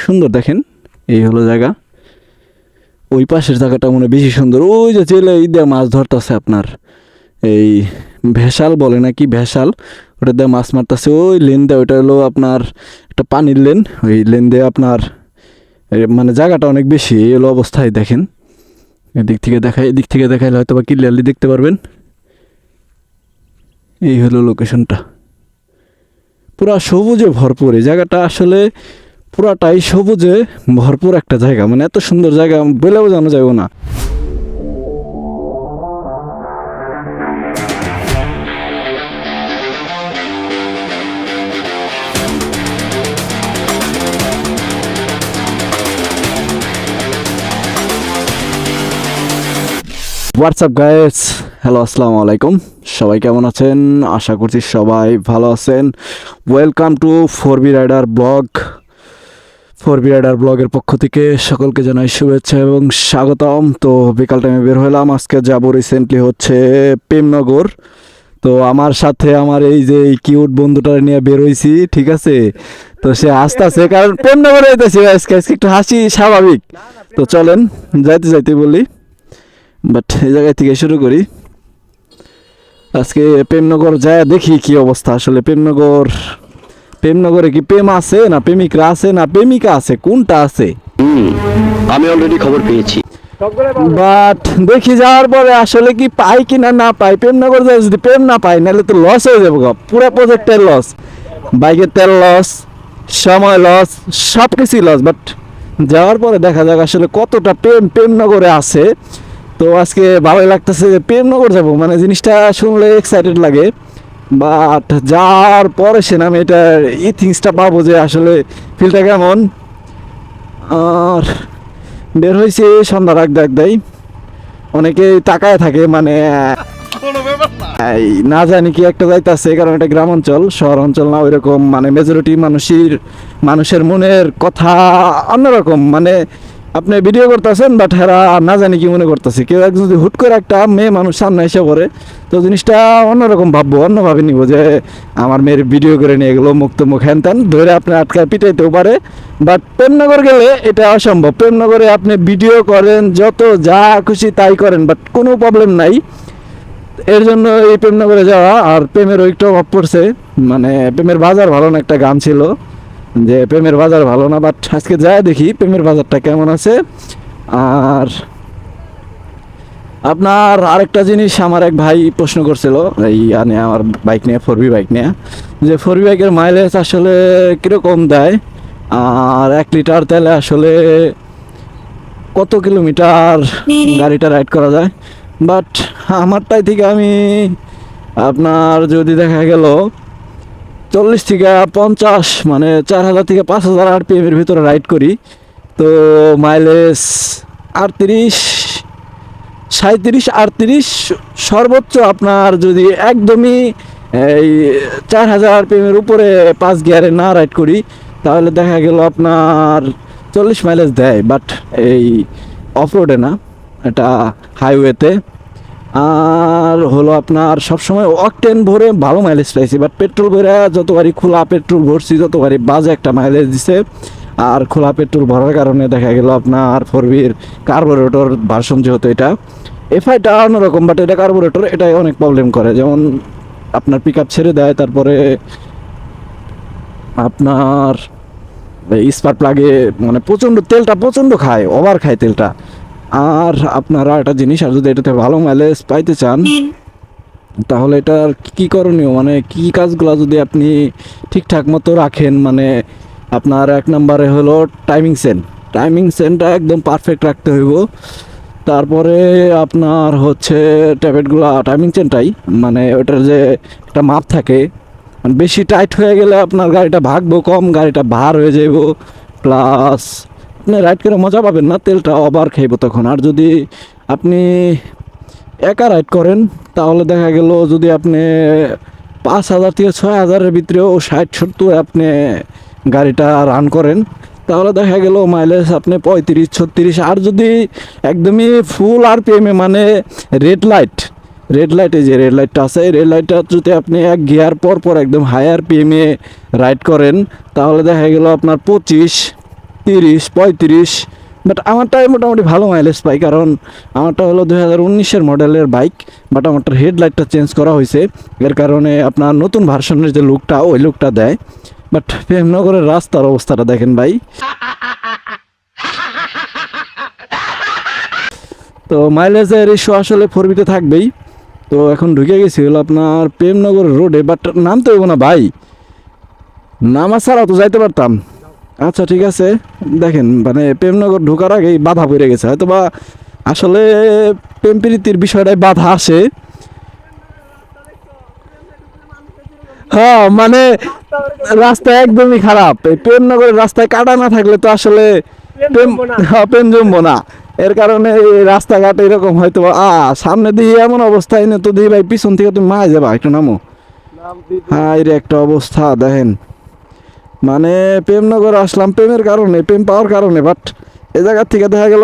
সুন্দর দেখেন। এই হলো জায়গা, ওই পাশের জায়গাটা মনে বেশি সুন্দর। ওই যে ছেলে এই দিয়ে মাছ ধরতেছে আপনার, এই ভেসাল বলে নাকি, ভেসাল, ওটা দিয়ে মাছ মারতেছে ওই লেন দিয়ে। ওইটা হলো আপনার একটা পানির লেন, ওই লেন দিয়ে আপনার মানে জায়গাটা অনেক বেশি। এই হলো অবস্থায় দেখেন, এদিক থেকে দেখাই, এদিক থেকে দেখাইলে হয়তো বা ক্লিয়ারলি দেখতে পারবেন। এই হলো লোকেশনটা, পুরা সবুজে ভরপুর এই জায়গাটা। আসলে পুরাটাই সবুজে ভরপুর একটা জায়গা, মানে এত সুন্দর জায়গা বলেও জানা যাবে না। হোয়াটসঅ্যাপ গাইস, হ্যালো, আসসালামু আলাইকুম। সবাই কেমন আছেন? আশা করছি সবাই ভালো আছেন। Welcome to 4B rider blog. 4B rider ব্লগের পক্ষ থেকে সকলকে জানাই শুভেচ্ছা এবং স্বাগতম। তো বিকাল টাইমে বের হলাম, আজকে যাব রিসেন্টলি হচ্ছে প্রেমনগর। তো আমার সাথে আমার এই যে কিউট বন্ধুটা নিয়ে বের হয়েছি, ঠিক আছে। তো সে আসতেছে, কারণ প্রেমনগরে যাইতেছি আজকে, একটু হাসি স্বাভাবিক। তো চলেন যাইতে যাইতে বলি, বাট এই জায়গায় থেকে শুরু করি। আজকে প্রেমনগর যায় দেখি কি অবস্থা। আসলে প্রেমনগরে কি প্রেম আছে না প্রেমিকরা আছে না প্রেমিকা আছে, কোনটা আছে আমি অলরেডি খবর পেয়েছি। বাট দেখি যাওয়ার পরে আসলে কি পাই কিনা না পাই। প্রেমনগর যায় যদি প্রেম না পাই, নাহলে তো লস হয়ে যাবো, পুরো প্রজেক্টের লস, বাইকের তেল লস, সময় লস, সব কিছুই লস। বাট যাওয়ার পরে দেখা যাক আসলে কতটা প্রেমনগরে আছে। তো আজকে ভালোই লাগতেছে যে প্রেমনগর যাবো, মানে জিনিসটা শুনলে এক্সাইটেড লাগে। বাট যাওয়ার পরে সে আমি এটা এই থিংসটা পাবো যে আসলে ফিলটা কেমন। আর বের হয়েছে সন্ধ্যার আগ দেয়, অনেকে তাকায় থাকে, মানে এই না জানি কি একটা যাইতেছে, কারণ এটা গ্রাম অঞ্চল, শহর অঞ্চল না ওইরকম। মানে মেজরিটি মানুষের মনের কথা অন্যরকম। মানে আপনি ভিডিও করতেছেন, বাট হেরা না জানি কি মনে করতেছে। কেউ এক যদি হুট করে একটা মেয়ে মানুষ সামনে এসে পড়ে, তো জিনিসটা অন্যরকম ভাববো, অন্যভাবে নিব যে আমার মেয়ের ভিডিও করে নিয়ে গেলো, মুক্ত মুখ হ্যান ত্যান ধরে আপনি আটকায় পিটাইতেও পারে। বাট প্রেমনগর গেলে এটা অসম্ভব। প্রেমনগরে আপনি ভিডিও করেন, যত যা খুশি তাই করেন, বাট কোনো প্রবলেম নাই। এর জন্য এই প্রেমনগরে যাওয়া। আর প্রেমের একটু অভাব পড়ছে, মানে প্রেমের বাজার ভালো না, একটা গান ছিল যে প্রেমের বাজার ভালো না। বাট আজকে যাই দেখি প্রেমের বাজারটা কেমন আছে। আর আপনার আরেকটা জিনিস আমার এক ভাই প্রশ্ন করছিল এই আমার বাইক নিয়ে, 4B বাইক নিয়ে, যে 4B বাইকের মাইলেজ আসলে কীরকম দেয়, আর 1 লিটার তেলে আসলে কত কিলোমিটার গাড়িটা রাইড করা যায়। বাট আমারটাই থেকে আমি আপনার যদি দেখা গেল 40 থেকে 50, মানে 4000 থেকে 5000 RPM এর ভিতরে রাইড করি, তো মাইলেজ 38, 37, 38 সর্বোচ্চ। আপনার যদি একদমই এই 4000 RPM এর উপরে 5 গিয়ারে না রাইড করি, তাহলে দেখা গেল আপনার 40 মাইলেজ দেয়। বাট এই অফ রোডে না, এটা হাইওয়েতে। আর হলো আপনার সবসময় অকটেন ভরে ভালো মাইলেজ পাইছি, বাট পেট্রোল ভরে যতবারই খোলা পেট্রোল ভরছি ততবারই বাজে একটা মাইলেজ দিছে। আর খোলা পেট্রোল ভরার কারণে দেখা গেল আপনার 4Bর কার্বোরেটর ভার্সন, যেহেতু এটা এফআইটা অন্যরকম, বাট এটা কার্বোরেটর, এটাই অনেক প্রবলেম করে। যেমন আপনার পিক আপ ছেড়ে দেয়, তারপরে আপনার স্পার্ক প্লাগে মানে প্রচণ্ড তেলটা প্রচণ্ড খায়, ওভার খায় তেলটা। আর আপনারা একটা জিনিস, আর যদি এটাতে ভালো মাইলেজ পাইতে চান, তাহলে এটার কী করণীয়, মানে কী কাজগুলো যদি আপনি ঠিকঠাক মতো রাখেন, মানে আপনার 1 নম্বরে হলো টাইমিং সেনটা একদম পারফেক্ট রাখতে হইব। তারপরে আপনার হচ্ছে ট্যাবলেটগুলো, টাইমিং চেনটাই, মানে ওটার যে একটা মাপ থাকে, বেশি টাইট হয়ে গেলে আপনার গাড়িটা ভাগবো কম, গাড়িটা ভার হয়ে যাইব, প্লাস আপনি রাইড করে মজা পাবেন না, তেলটা ওভার খাইব তখন। আর যদি আপনি একা রাইড করেন, তাহলে দেখা গেল যদি আপনি 5000 থেকে 6000-এর ভিতরেও 60-70 আপনি গাড়িটা রান করেন, তাহলে দেখা গেল মাইলেজ আপনি 35-36। আর যদি একদমই ফুল RPM-এ, মানে রেড লাইটে যে রেড লাইটটা আছে, রেড লাইটটা যদি আপনি 1 গিয়ার পর একদম হাই RPM-এ রাইড করেন, তাহলে দেখা গেল আপনার 25, 30-35, বাট আমারটাই মোটামুটি ভালো মাইলেজ পাই, কারণ আমারটা হলো 2019-এর মডেলের বাইক, বাট আমারটার হেডলাইটটা চেঞ্জ করা হয়েছে, এর কারণে আপনার নতুন ভার্সনের যে লুকটা ওই লুকটা দেয়। বাট প্রেমনগরের রাস্তার অবস্থাটা দেখেন ভাই। তো মাইলেজের ইস্যু আসলে ফোরবিতে থাকবেই। তো এখন ঢুকে গেছি হলো আপনার প্রেমনগর রোডে, বাট নামতে হইব না ভাই, নামা ছাড়া তো যাইতে পারতাম। আচ্ছা ঠিক আছে, দেখেন মানে প্রেমনগর ঢোকার আগেই বাধা পড়ে গেছে, হয়তো বা আসলে প্রেম প্রীতির বিষয়টাই বাধা আসে। হ্যাঁ মানে রাস্তা একদমই খারাপ, এই প্রেমনগরের রাস্তায় কাটা না থাকলে তো আসলে প্রেম, হ্যাঁ প্রেম জমবো না। এর কারণে এই রাস্তাঘাট এরকম হয়তো সামনে দিয়ে এমন অবস্থা এনে তো দিই ভাই, পিছন থেকে তুমি মায় যাবা, একটু নামো। হ্যাঁ এর একটা অবস্থা দেখেন, মানে প্রেমনগর আসলাম প্রেমের কারণে, প্রেম পাওয়ার কারণে, বাট এ জায়গার থেকে দেখা গেল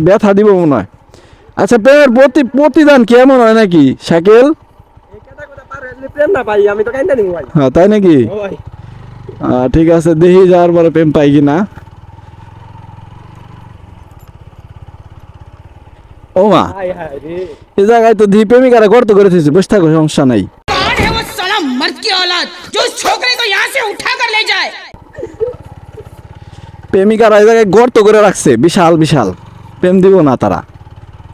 ব্যথা দিব মনে হয়। আচ্ছা প্রেমের প্রতিদান কি এমন হয় নাকি শাকিল? প্রেম না ভাই, আমি তো কাইন্দা নিব ভাই। হ্যাঁ তাই নাকি? ও ভাই, ঠিক আছে, দেখি যাওয়ার পরে প্রেম পাই কিনা। ও মা, হাই হাই রে। এ জায়গায় তো দিয়ে প্রেমিকারা গর্ত করে দিয়েছে, বসে থাকো সমস্যা নাই। कौन है वो साला मर्द की औलाद जो उस छोकरे को यहाँ से उठा कर ले जाए। প্রেমিকারা এই জায়গায় গর্ত করে রাখছে বিশাল বিশাল, প্রেম দিব না তারা।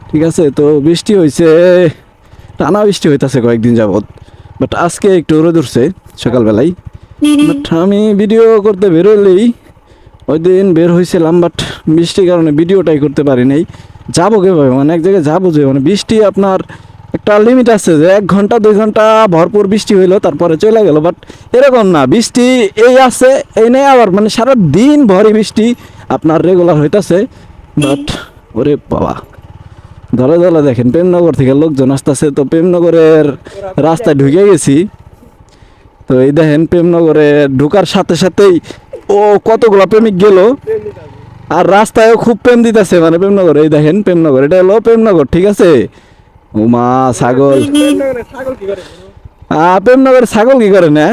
ঠিক আছে, তো বৃষ্টি হয়েছে, টানা বৃষ্টি হইতাছে কয়েকদিন যাবত, বাট আজকে একটু রোদ উঠছে সকালবেলায়। বাট আমি ভিডিও করতে বেরোলেই, ওই দিন বের হয়েছিলাম, বাট বৃষ্টির কারণে ভিডিওটাই করতে পারি নাই। যাবো কীভাবে, মানে এক জায়গায় যাবো যে, মানে বৃষ্টি আপনার একটা লিমিট আছে যে 1 ঘন্টা 2 ঘন্টা ভরপুর বৃষ্টি হইলো তারপরে চলে গেল, বাট এরকম না, বৃষ্টি এই আছে এই নেই, আবার মানে সারা দিন ভরই বৃষ্টি আপনার রেগুলার হইতাছে। বাট ওরে বাবা, ধরে ধরে দেখেন প্রেমনগর থেকে লোকজন আসতেছে, তো প্রেমনগরের রাস্তায় ঢুকে গেছি। তো এই দেখেন প্রেমনগরে ঢুকার সাথে সাথেই ও কতগুলা প্রেমিক গেল, আর রাস্তায়ও খুব প্রেম দিতেছে, মানে প্রেমনগর, এই দেখেন প্রেমনগর, এটা হলো প্রেমনগর, ঠিক আছে। উমা ছাগল, ছাগল কি করে? প্রেমনগরে ছাগল কি করে না?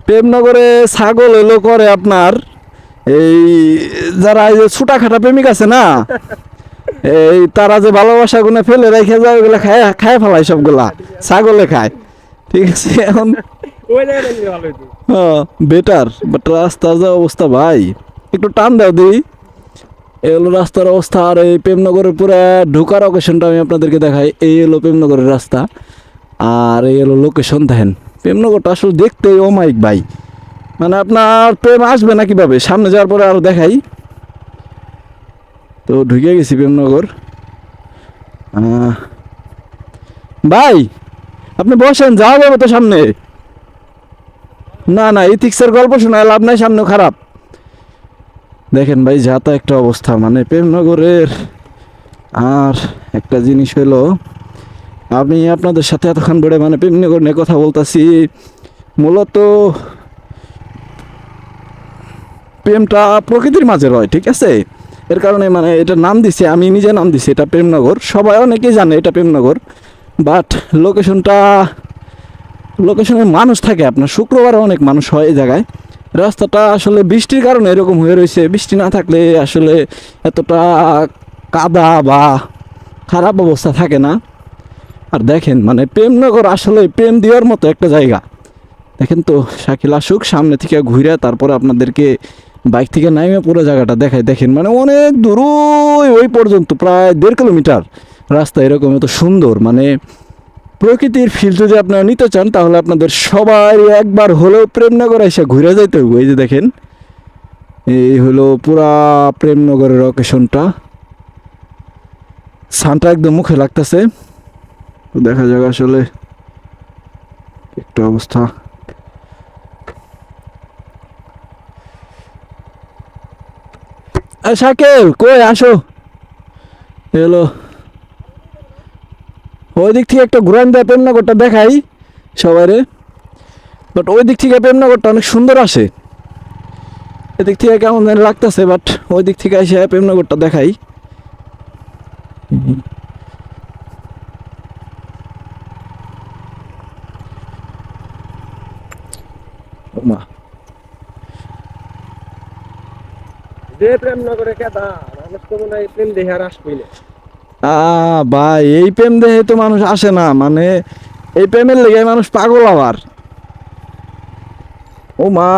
প্রেমনগরে ছাগল হইলো করে আপনার এই যারা এই যে ছোটাখাটা প্রেমিক আছে না, এই তারা যে ভালোবাসা গুনে ফেলে রেখে যায়, ওগুলা খায় খায় ফেলায়, সবগুলা ছাগলে খায়। ঠিক আছে, এখন ওই জায়গাটা নিলে ভালো হইতো। বেটার, বাট রাস্তার যে অবস্থা ভাই, একটু টান দাও দিই। এই হলো রাস্তার অবস্থা, আর এই প্রেমনগরের পুরো ঢোকার লোকেশনটা আমি আপনাদেরকে দেখাই। এই হলো প্রেমনগরের রাস্তা, আর এই হলো লোকেশন দেখেন। প্রেমনগরটা আসলে দেখতে অমায়িক ভাই, মানে আপনার প্রেম আসবে না কিভাবে, সামনে যাওয়ার পরে আরো দেখাই। তো ঢুকে গেছি প্রেমনগর। ভাই আপনি বসেন, যাওয়া যাবে তো সামনে। না না, ইথিক্সের গল্প শোনায় লাভ নাই, সামনে খারাপ। দেখেন ভাই যা তা একটা অবস্থা, মানে প্রেমনগরের। আর একটা জিনিস হলো, আমি আপনাদের সাথে এতক্ষণ বেড়ে মানে প্রেমনগর নিয়ে কথা বলতেছি, মূলত প্রেমটা প্রকৃতির মাঝে হয়, ঠিক আছে। এর কারণে মানে এটা নাম দিছে, আমি নিজে নাম দিছি এটা প্রেমনগর, সবাই অনেকেই জানে এটা প্রেমনগর। বাট লোকেশনে মানুষ থাকে, আপনার শুক্রবারে অনেক মানুষ হয় এই জায়গায়। রাস্তাটা আসলে বৃষ্টির কারণে এরকম হয়ে রয়েছে, বৃষ্টি না থাকলে আসলে এতটা কাদা বা খারাপ অবস্থা থাকে না। আর দেখেন মানে প্রেমনগর আসলে প্রেম দেওয়ার মতো একটা জায়গা। দেখেন তো শাকিল আসুক সামনে থেকে ঘুরে, তারপরে আপনাদেরকে বাইক থেকে নামে পুরো জায়গাটা দেখায়। দেখেন মানে অনেক দূর, ওই পর্যন্ত প্রায় 1.5 কিলোমিটার রাস্তা, এরকম এত সুন্দর। মানে প্রকৃতির ফিল যদি আপনারা নিতে চান, তাহলে আপনাদের সবাই একবার হলেও প্রেমনগর এসে ঘুরে যাইতে হবে। এই যে দেখেন, এই হলো পুরা প্রেমনগরের লোকেশনটা, সানটা একদম মুখে লাগতেছে। দেখা যাক আসলে একটা অবস্থা। শাকিল কই আসো, এলো ওই দিক থেকে একটা ঘুরান দেয়, প্রেমনগরটা দেখাই সবাইরে। বাট ওই দিক থেকে প্রেমনগরটা অনেক সুন্দর আসে, এদিক থেকে কেমন যেন লাগতেছে, বাট ওই দিক থেকে এসে প্রেমনগরটা দেখাই। মা যে প্রেম না করে কেদা মানুষ তো মনে হয় প্রেম দেখে আর আসবেই না। ভাই এই প্রেম দেখে তো মানুষ আসে না, মানে এই প্রেমের লেগে মানুষ পাগল আবার। ও মা,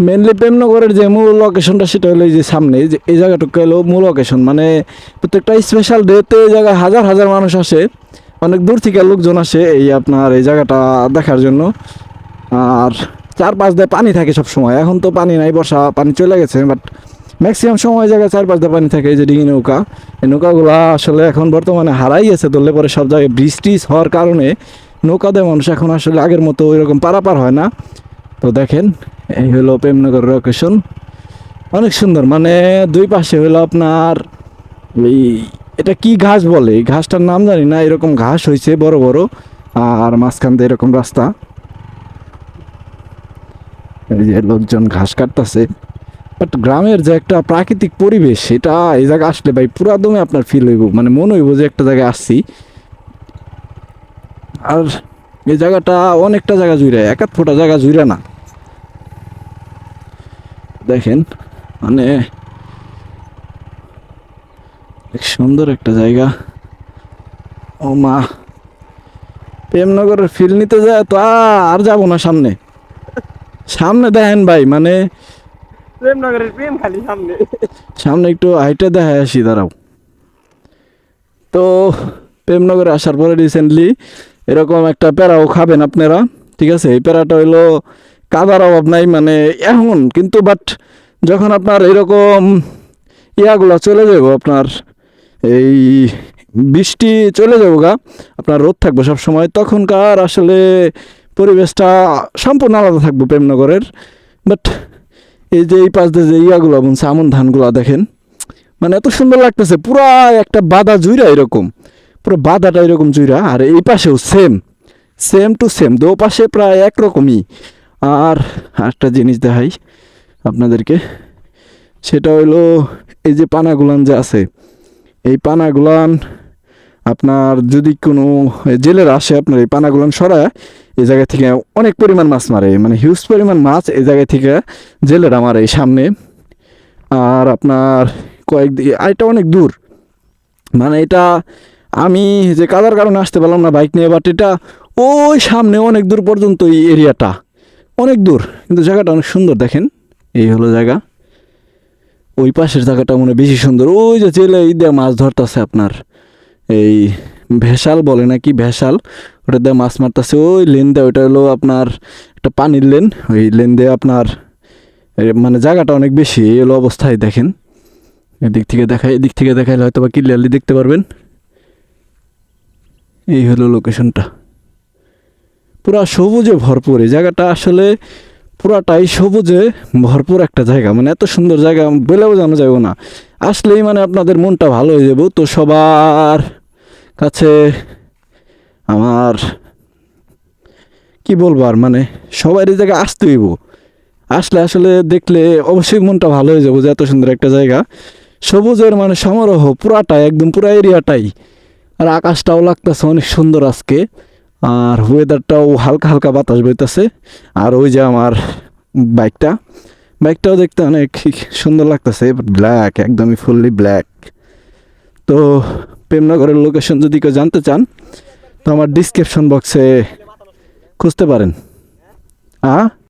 মেনলি প্রেমনগরের যে মূল লোকেশনটা সেটা হলো এই যে সামনে, এই যে এই জায়গাটুকু হলো মূল লোকেশন। মানে প্রত্যেকটা স্পেশাল ডেতে এই জায়গায় হাজার হাজার মানুষ আসে, অনেক দূর থেকে লোকজন আসে এই আপনার এই জায়গাটা দেখার জন্য। আর চারপাশ দিয়ে পানি থাকে সব সময়, এখন তো পানি নাই, বর্ষা পানি চলে গেছে, বাট ম্যাক্সিমাম সময় জায়গায় চারপাশ দিয়ে পানি থাকে। এই যে ডিঙি নৌকা, এই নৌকাগুলো আসলে এখন বর্তমানে হারাই গেছে, ধরলে পরে সব জায়গায় বৃষ্টি হওয়ার কারণে নৌকা দিয়ে মানুষ এখন আসলে আগের মতো ওইরকম পারাপার হয় না। তো দেখেন এই হলো প্রেমনগর লোকেশন, অনেক সুন্দর। মানে দুই পাশে হলো আপনার এই, এটা কি ঘাস বলে, এই ঘাসটার নাম জানি না, এরকম ঘাস হয়েছে বড় বড়, আর মাঝখান দিয়ে এরকম রাস্তা। এই যে লোকজন ঘাস কাটতেছে, বাট গ্রামের যে একটা প্রাকৃতিক পরিবেশ সেটা এই জায়গায় আসলে ভাই পুরা দমে আপনার ফিল হইব, মানে মনে হইব যে একটা জায়গায় আসছি। আর এই জায়গাটা অনেকটা জায়গা জুড়ে, এক আধ ফোটা জায়গা জুড়ে না। দেখেন মানে সুন্দর একটা জায়গা। ও মা, প্রেমনগরের ফিল নিতে যায় তো আর যাবো না সামনে। সামনে দেখেন ভাই, মানে প্রেম না করে প্রেম খালি সামনে। সামনে একটু হাইটে দেখা আসি, দাঁড়াও। তো প্রেমনগরে আসার পরে রিসেন্টলি এরকম একটা প্যারাও খাবেন আপনারা, ঠিক আছে? এই প্যারাটা হইলো কাদার অভাব নাই মানে এখন কিন্তু, বাট যখন আপনার এরকম ইয়াগুলা চলে যাবো, আপনার এই বৃষ্টি চলে যাবো গা, আপনার রোদ থাকবো সব সময়, তখনকার আসলে পরিবেশটা সম্পূর্ণ আলাদা থাকবো প্রেমনগরের। বাট এই যে এই পাশ দিয়ে যে ইয়াগুলো বুনছে আমন ধানগুলা দেখেন, মানে এত সুন্দর লাগতেছে, পুরা একটা বাদা জুইরা এরকম, পুরো বাদাটা এরকম জুইরা। আর এই পাশেও সেম, সেম টু সেম, দো পাশে প্রায় একরকমই। আর একটা জিনিস দেখাই আপনাদেরকে, সেটা হইলো এই যে পানাগুলান যে আছে, এই পানাগুলান আপনার যদি কোনো জেলের আসে, আপনার এই পানাগুলান সরায় এই জায়গা থেকে অনেক পরিমাণ মাছ মারে, মানে হিউজ পরিমাণ মাছ এই জায়গা থেকে জেলেরা মারে এই সামনে। আর আপনার এটা অনেক দূর, মানে এটা আমি যে কাদার কারণে আসতে পারলাম না বাইক নিয়ে, বাট এটা ওই সামনে অনেক দূর পর্যন্ত এই এরিয়াটা অনেক দূর, কিন্তু জায়গাটা অনেক সুন্দর। দেখেন এই হলো জায়গা, ওই পাশের জায়গাটা মনে হয় বেশি সুন্দর। ওই যে জেলে এই দিয়ে মাছ ধরতেছে আপনার, এই ভেসাল বলে নাকি, ভেসাল, ওটা দিয়ে মাছ মারতেছে ওই লেন দিয়ে। ওইটা হলো আপনার একটা পানির লেন, ওই লেন দিয়ে আপনার মানে জায়গাটা অনেক বেশি। এই হলো অবস্থায় দেখেন, এদিক থেকে দেখাই, এদিক থেকে দেখাইলে হয়তো বা ক্লিয়ারলি দেখতে পারবেন। এই হলো লোকেশনটা, পুরা সবুজে ভরপুর এই জায়গাটা, আসলে পুরাটাই সবুজে ভরপুর একটা জায়গা, মানে এত সুন্দর জায়গা বলে বোঝানো যাবে না, আসলেই মানে আপনাদের মনটা ভালো হয়ে যাবে। তো সবার কাছে আমার কি বলবো আর, মানে সবার এই জায়গায় আসতে হইব, আসলে আসলে দেখলে অবশ্যই মনটা ভালো হয়ে যাবো যে এত সুন্দর একটা জায়গা, সবুজের মানে সমারোহ পুরাটাই, একদম পুরা এরিয়াটাই। আর আকাশটাও লাগতেছে অনেক সুন্দর আজকে, আর ওয়েদারটাও হালকা হালকা বাতাস বইতেছে। আর ওই যে আমার বাইকটাও দেখতে অনেক সুন্দর লাগতেছে, ব্ল্যাক, একদমই ফুললি ব্ল্যাক। তো প্রেমনগরের লোকেশন যদি কেউ জানতে চান তো আমার ডিসক্রিপশন বক্সে খুঁজতে পারেন।